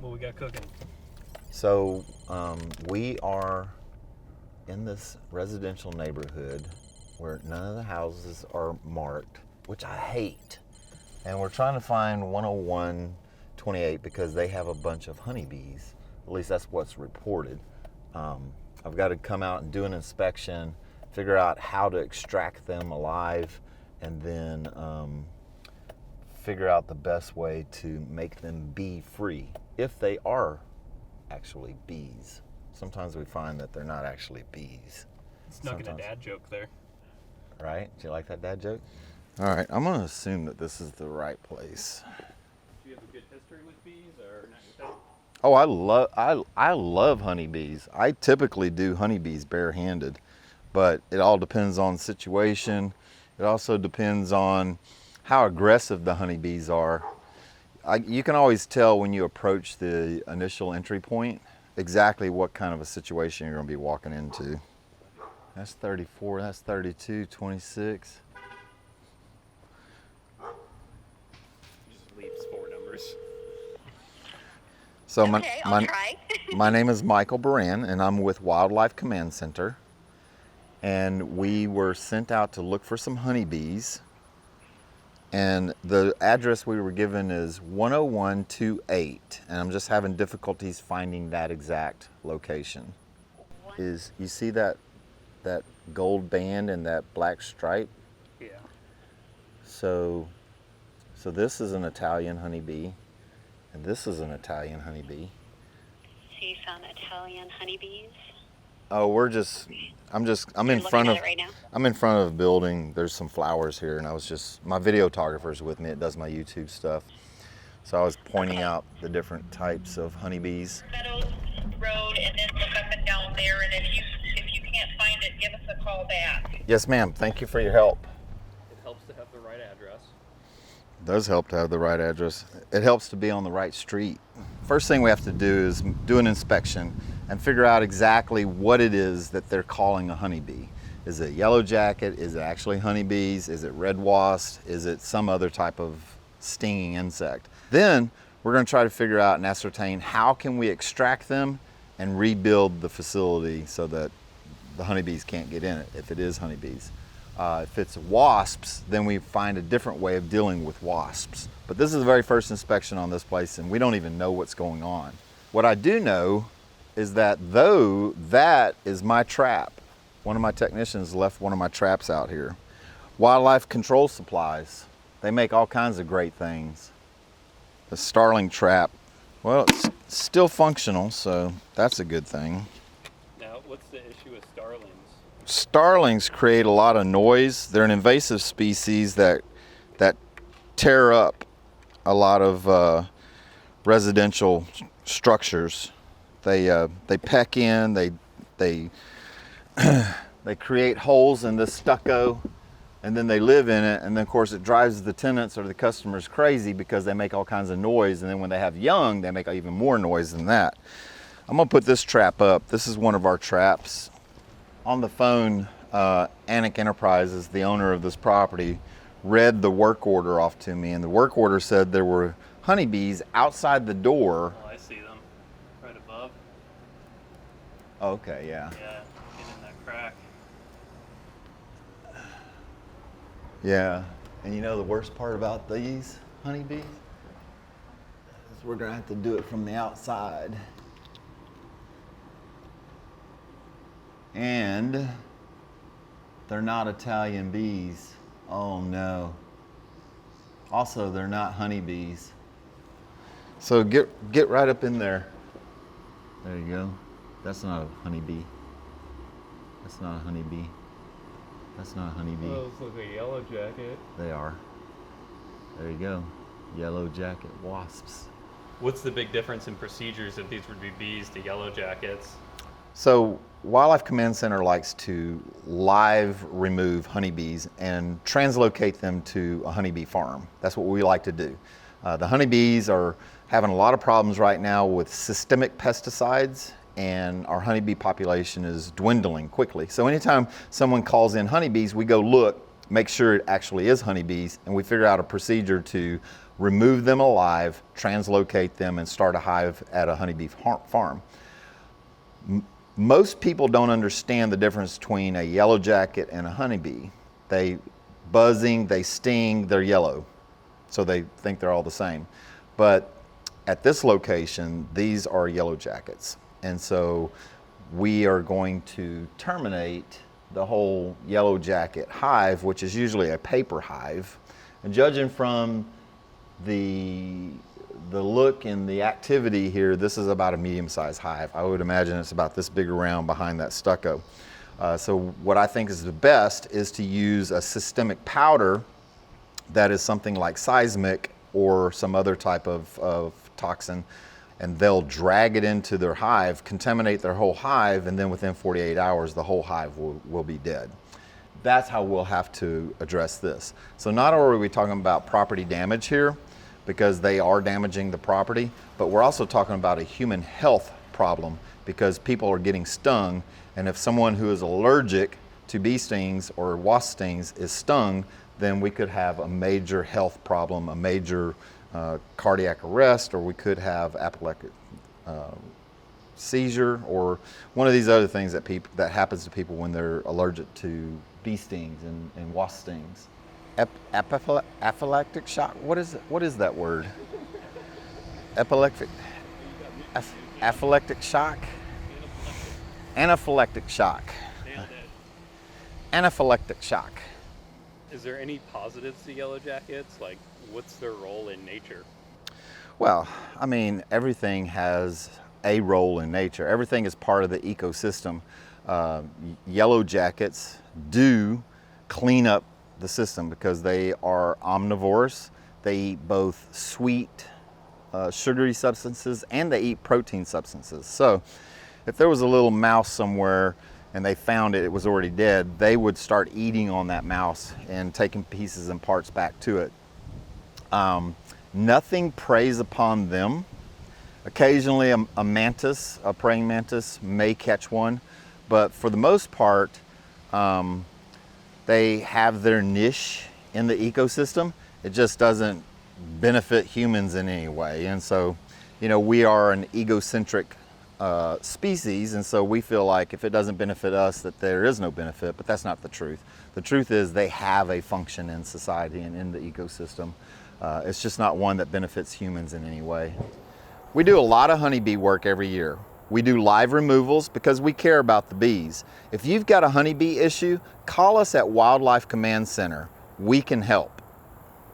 What we got cooking? So we are in this residential neighborhood where none of the houses are marked, which I hate. And we're trying to find 10128 because they have a bunch of honeybees. At least that's what's reported. I've got to come out and do an inspection, figure out how to extract them alive, and then figure out the best way to make them bee free, if they are actually bees. Sometimes we find that they're not actually bees. Snuck in a dad joke there. Right? Do you like that dad joke? All right, I'm gonna assume that this is the right place. Do you have a good history with bees or not yourself? Oh, I love honeybees. I typically do honeybees barehanded, but it all depends on the situation. It also depends on how aggressive the honeybees are. You can always tell when you approach the initial entry point exactly what kind of a situation you're going to be walking into. That's 34, that's 32, 26. Just leaves 4 numbers. So Okay, I'll try. my name is Michael Baran, and I'm with Wildlife Command Center. And we were sent out to look for some honeybees. And the address we were given is 10128, and I'm just having difficulties finding that exact location. You see that gold band and that black stripe? Yeah. So this is an Italian honeybee, and this is an Italian honeybee. So you found Italian honeybees? Oh, I'm in front of it right now? I'm in front of a building. There's some flowers here, and my videographer's with me. It does my YouTube stuff. So I was pointing out the different types of honeybees. Meadows Road, and then look up and down there, and if you can't find it, give us a call back. Yes, ma'am. Thank you for your help. It helps to have the right address. It does help to have the right address. It helps to be on the right street. First thing we have to do is do an inspection and figure out exactly what it is that they're calling a honeybee. Is it yellow jacket? Is it actually honeybees? Is it red wasp? Is it some other type of stinging insect? Then we're going to try to figure out and ascertain how can we extract them and rebuild the facility so that the honeybees can't get in it if it is honeybees. If it's wasps, then we find a different way of dealing with wasps. But this is the very first inspection on this place, and we don't even know what's going on. What I do know is that that is my trap. One of my technicians left one of my traps out here. Wildlife Control Supplies. They make all kinds of great things. The starling trap, well, it's still functional, so that's a good thing. Now, what's the issue with starlings? Starlings create a lot of noise. They're an invasive species that tear up a lot of residential structures. They peck in. They create holes in the stucco, and then they live in it. And then of course it drives the tenants or the customers crazy because they make all kinds of noise. And then when they have young, they make even more noise than that. I'm gonna put this trap up. This is one of our traps. On the phone, Anik Enterprises, the owner of this property, read the work order off to me, and the work order said there were honeybees outside the door. Oh, I see them. Right above. Okay, yeah. Yeah, in that crack. Yeah, and you know the worst part about these honeybees? Is we're gonna have to do it from the outside. And they're not Italian bees. Oh no. Also, they're not honeybees. So get right up in there. There you go. That's not a honeybee. That's not a honeybee. That's not a honeybee. Those look like a yellow jacket. They are. There you go. Yellow jacket wasps. What's the big difference in procedures if these would be bees to yellow jackets? So Wildlife Command Center likes to live remove honeybees and translocate them to a honeybee farm. That's what we like to do. The honeybees are having a lot of problems right now with systemic pesticides, and our honeybee population is dwindling quickly. So anytime someone calls in honeybees, we go look, make sure it actually is honeybees, and we figure out a procedure to remove them alive, translocate them, and start a hive at a honeybee farm. Most people don't understand the difference between a yellow jacket and a honeybee. They buzzing, they sting, they're yellow. So they think they're all the same. But at this location, these are yellow jackets. And so we are going to terminate the whole yellow jacket hive, which is usually a paper hive. And judging from the look and the activity here, this is about a medium-sized hive. I would imagine it's about this big around behind that stucco. So what I think is the best is to use a systemic powder that is something like seismic or some other type of toxin, and they'll drag it into their hive, contaminate their whole hive, and then within 48 hours, the whole hive will be dead. That's how we'll have to address this. So not only are we talking about property damage here, because they are damaging the property, but we're also talking about a human health problem because people are getting stung, and if someone who is allergic to bee stings or wasp stings is stung, then we could have a major health problem, a major cardiac arrest, or we could have apoplectic seizure, or one of these other things that happens to people when they're allergic to bee stings and wasp stings. Anaphylactic shock. What is that word? Epileptic. Anaphylactic shock. Anaphylactic shock. Anaphylactic shock. Is there any positives to yellow jackets? Like, what's their role in nature? Well, I mean, everything has a role in nature. Everything is part of the ecosystem. Yellow jackets do clean up the system because they are omnivores. They eat both sweet, sugary substances, and they eat protein substances. So if there was a little mouse somewhere and they found it was already dead, they would start eating on that mouse and taking pieces and parts back to it. Nothing preys upon them. Occasionally a mantis, a praying mantis, may catch one, but for the most part, they have their niche in the ecosystem. It just doesn't benefit humans in any way. And so, you know, we are an egocentric species, and so we feel like if it doesn't benefit us, that there is no benefit, but that's not the truth. The truth is they have a function in society and in the ecosystem. It's just not one that benefits humans in any way. We do a lot of honeybee work every year. We do live removals because we care about the bees. If you've got a honeybee issue, call us at Wildlife Command Center. We can help.